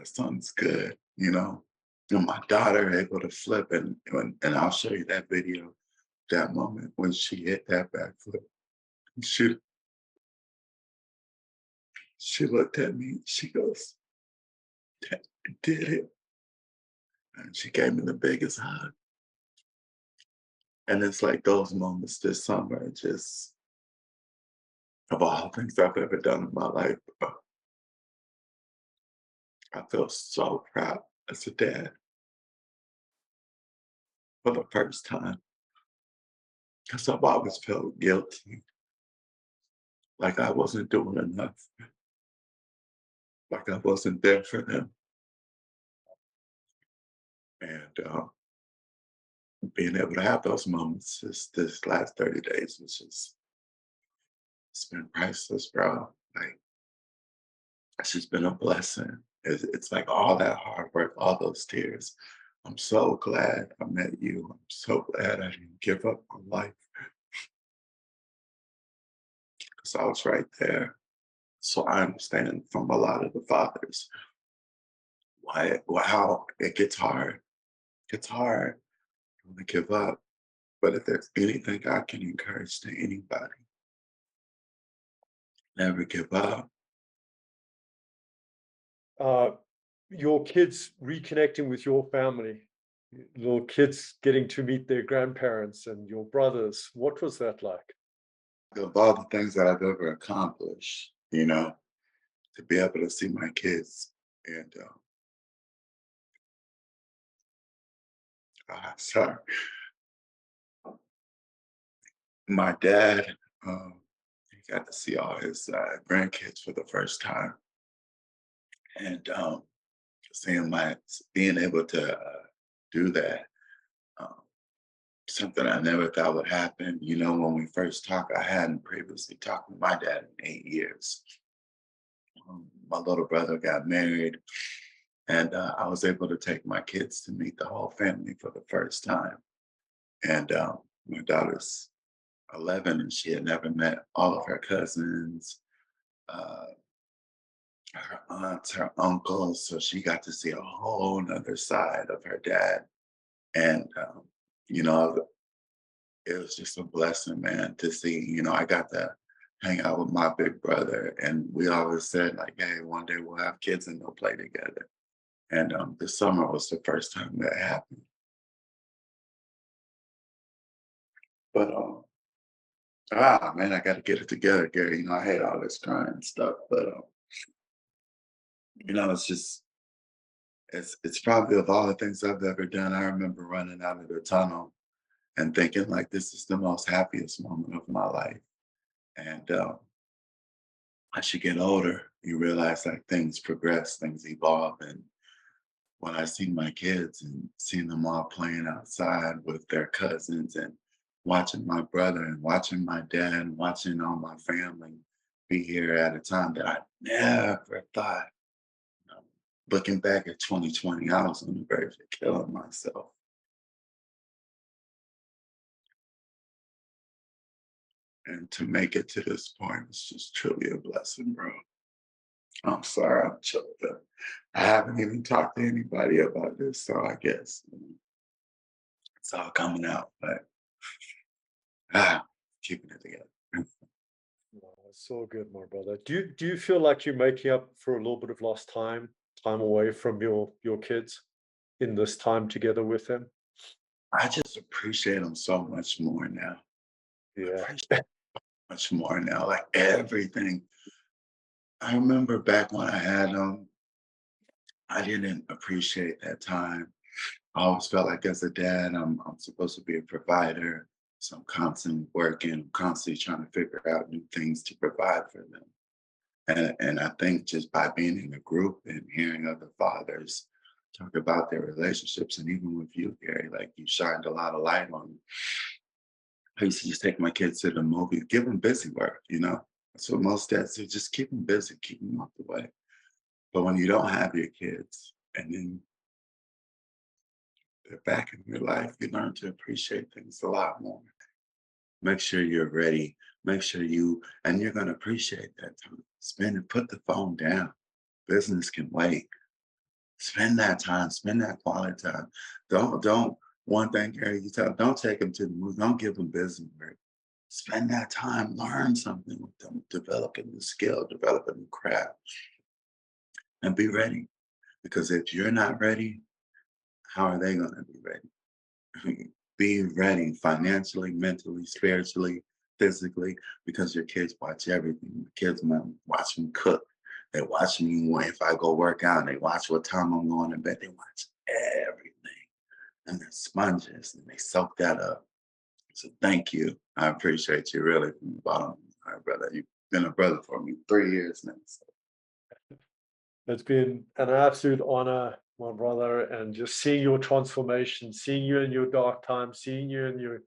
my son's good, you know. And my daughter able to flip and I'll show you that video, that moment when she hit that backflip. She she looked at me, she goes, "Dad, you did it." And she gave me the biggest hug. And it's like those moments this summer, just of all things I've ever done in my life, I feel so proud as a dad for the first time because I've always felt guilty, like I wasn't doing enough, like I wasn't there for them. And being able to have those moments this last 30 days is just, it's been priceless, bro. Like, it's just been a blessing. It's like all that hard work, all those tears. I'm so glad I met you. I'm so glad I didn't give up on life because I was right there. So I understand from a lot of the fathers how it gets hard. It's hard to give up. But if there's anything I can encourage to anybody, never give up. Uh, your kids reconnecting with your family, little kids getting to meet their grandparents and your brothers. What was that like? Of all the things that I've ever accomplished, to be able to see my kids and sorry, my dad, he got to see all his grandkids for the first time, and seeing my being able to do that, um, something I never thought would happen. When we first talked, I hadn't previously talked with my dad in 8 years. My little brother got married, and I was able to take my kids to meet the whole family for the first time. And my daughter's 11, and she had never met all of her cousins, uh, her aunts, her uncles. So she got to see a whole nother side of her dad. And, you know, it was just a blessing, man, to see. I got to hang out with my big brother, and we always said, like, hey, one day we'll have kids and they'll play together. And this summer was the first time that happened. But man, I got to get it together, Gary. I hate all this crying and stuff, but it's just it's probably of all the things I've ever done. I remember running out of the tunnel and thinking like this is the most happiest moment of my life. And as you get older, you realize like things progress, things evolve, and when I see my kids and seeing them all playing outside with their cousins and watching my brother and watching my dad and watching all my family be here at a time that I never thought. you know, Looking back at 2020, I was on the verge of killing myself. And to make it to this point is just truly a blessing, bro. I'm sorry, I'm choked up. I haven't even talked to anybody about this, so I guess it's all coming out. But Ah, keeping it together. No, it's all good, my brother. Do you feel like you're making up for a little bit of lost time away from your kids in this time together with them? I just appreciate them so much more now. Yeah. Appreciate much more now. Like everything. I remember back when I had them, I didn't appreciate that time. I always felt like as a dad, I'm supposed to be a provider. So I'm constantly working, constantly trying to figure out new things to provide for them. And I think just by being in a group and hearing other fathers talk about their relationships, and even with you, Gary, like you shined a lot of light on. I used to just take my kids to the movies, give them busy work. That's what most dads do, just keep them busy, keep them off the way. But when you don't have your kids and then they're back in your life, you learn to appreciate things a lot more. Make sure you're ready. Make sure and you're going to appreciate that time. Spend and put the phone down. Business can wait. Spend that time, spend that quality time. Don't one thing, Gary, you tell don't take them to the movie, don't give them business work. Spend that time, learn something with them, develop a new skill, develop a new craft, and be ready. Because if you're not ready, how are they gonna be ready? Be ready financially, mentally, spiritually, physically, because your kids watch everything. The kids watch me cook. They watch me if I go work out. They watch what time I'm going to bed. They watch everything. And they're sponges and they soak that up. So thank you. I appreciate you really from the bottom of my heart, brother. You've been a brother for me 3 years now. So It's been an absolute honor, my brother, and just seeing your transformation, seeing you in your dark times, seeing you in your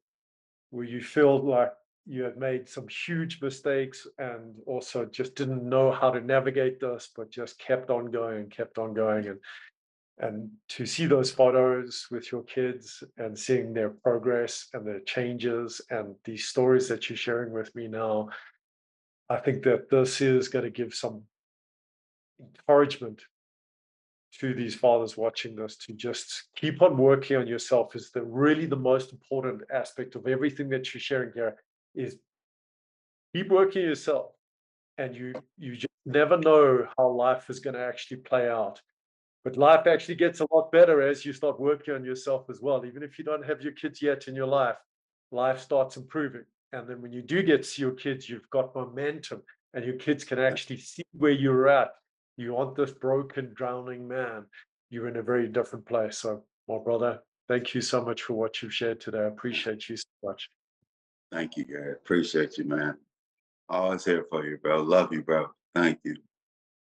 where you feel like you had made some huge mistakes and also just didn't know how to navigate this, but just kept on going, and to see those photos with your kids and seeing their progress and their changes and these stories that you're sharing with me now, I think that this is going to give some encouragement to these fathers watching this to just keep on working on yourself is the really the most important aspect of everything that you're sharing here is keep working yourself, and you just never know how life is going to actually play out, but life actually gets a lot better as you start working on yourself as well. Even if you don't have your kids yet in your life, life starts improving, and then when you do get to see your kids, you've got momentum, and your kids can actually see where you're at. You aren't this broken drowning man, you're in a very different place. So my brother, thank you so much for what you've shared today. I appreciate you so much. thank you, Gary. Appreciate you, man. Always here for you, bro. Love you, bro. Thank you.